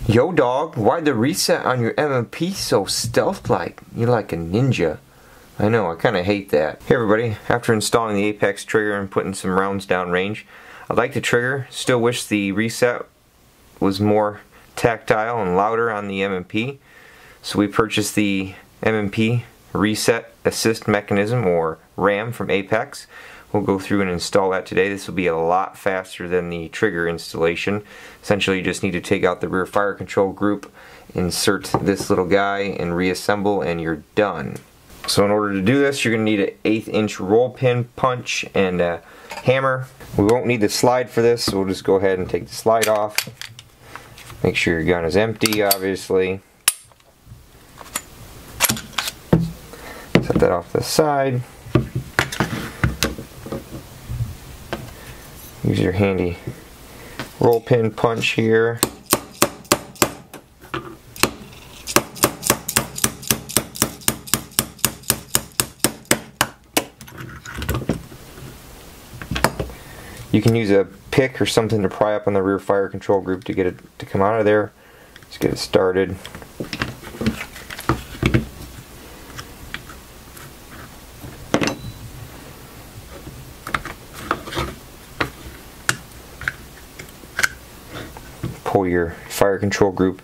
Yo dog, why the reset on your M&P so stealth-like? You're like a ninja. I know, I kinda hate that. Hey everybody, after installing the Apex trigger and putting some rounds downrange, I like the trigger, still wish the reset was more tactile and louder on the M&P. So we purchased the M&P Reset Assist Mechanism, or R.A.M, from Apex. We'll go through and install that today. This will be a lot faster than the trigger installation. Essentially, you just need to take out the rear fire control group, insert this little guy, and reassemble, and you're done. So in order to do this, you're going to need an 1/8 inch roll pin punch and a hammer. We won't need the slide for this, so we'll just go ahead and take the slide off. Make sure your gun is empty, obviously. Set that off to the side. Use your handy roll pin punch here. You can use a pick or something to pry up on the rear fire control group to get it to come out of there. Let's get it started. Pull your fire control group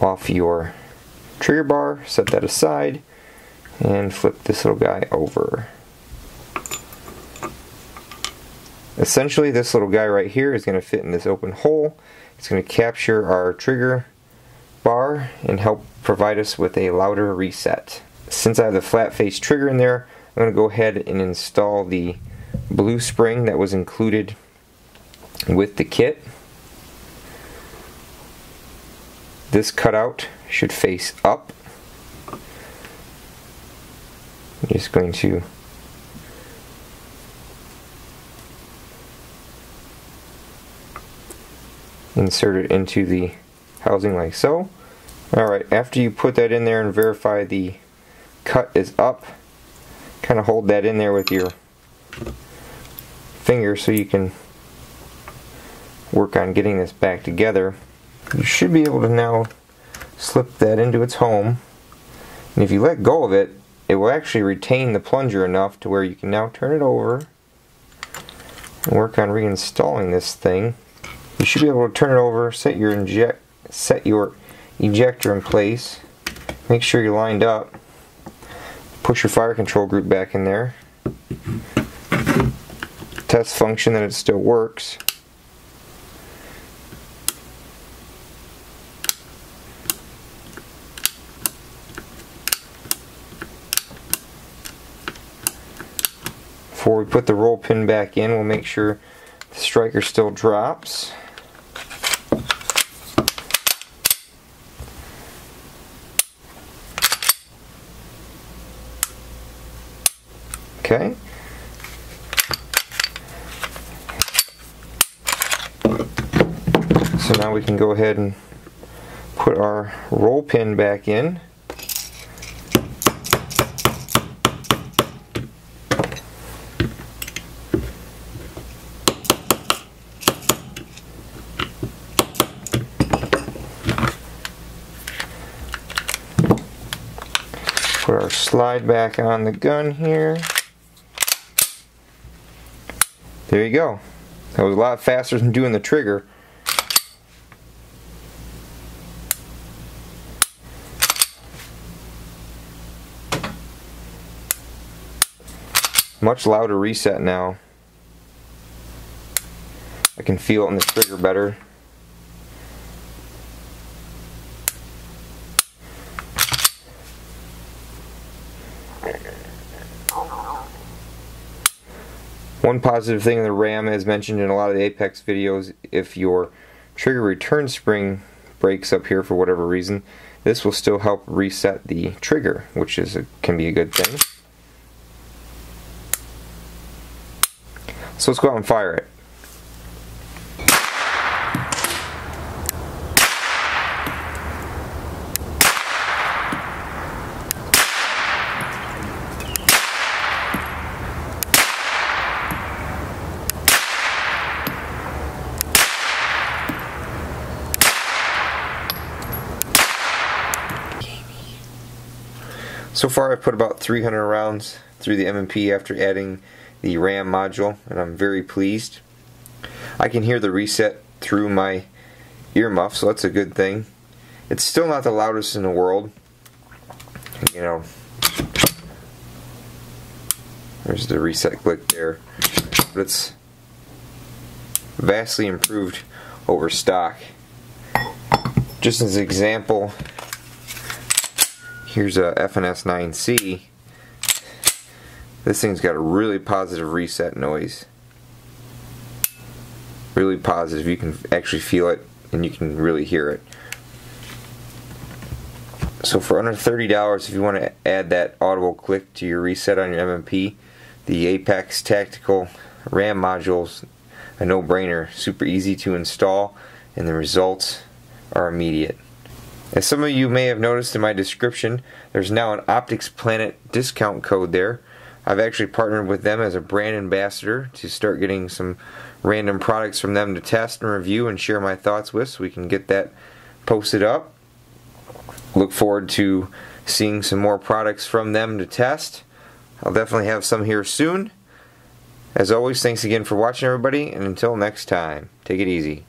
off your trigger bar, set that aside, and flip this little guy over. Essentially, this little guy right here is going to fit in this open hole. It's going to capture our trigger bar and help provide us with a louder reset. Since I have the flat face trigger in there, I'm going to go ahead and install the blue spring that was included with the kit. This cutout should face up. I'm just going to insert it into the housing like so. Alright, after you put that in there and verify the cut is up, kind of hold that in there with your finger so you can work on getting this back together. You should be able to now slip that into its home, and if you let go of it, it will actually retain the plunger enough to where you can now turn it over and work on reinstalling this thing. You should be able to turn it over, set your ejector in place, make sure you're lined up, push your fire control group back in there, test function that it still works. Before we put the roll pin back in, we'll make sure the striker still drops. Okay. So now we can go ahead and put our roll pin back in. Put our slide back on the gun here. There you go. That was a lot faster than doing the trigger. Much louder reset now. I can feel it in the trigger better. One positive thing in the R.A.M, as mentioned in a lot of the Apex videos, if your trigger return spring breaks up here for whatever reason, this will still help reset the trigger, which can be a good thing. So let's go out and fire it. So far I've put about 300 rounds through the M&P after adding the R.A.M. module, and I'm very pleased. I can hear the reset through my earmuff, so that's a good thing. It's still not the loudest in the world. You know, there's the reset click there, but it's vastly improved over stock. Just as an example, here's a FNS9C. This thing's got a really positive reset noise. Really positive. You can actually feel it and you can really hear it. So for under $30, if you want to add that audible click to your reset on your M&P, the Apex Tactical R.A.M. module's a no-brainer. Super easy to install, and the results are immediate. As some of you may have noticed in my description, there's now an Opticsplanet discount code there. I've actually partnered with them as a brand ambassador to start getting some random products from them to test and review and share my thoughts with, so we can get that posted up. Look forward to seeing some more products from them to test. I'll definitely have some here soon. As always, thanks again for watching, everybody, and until next time, take it easy.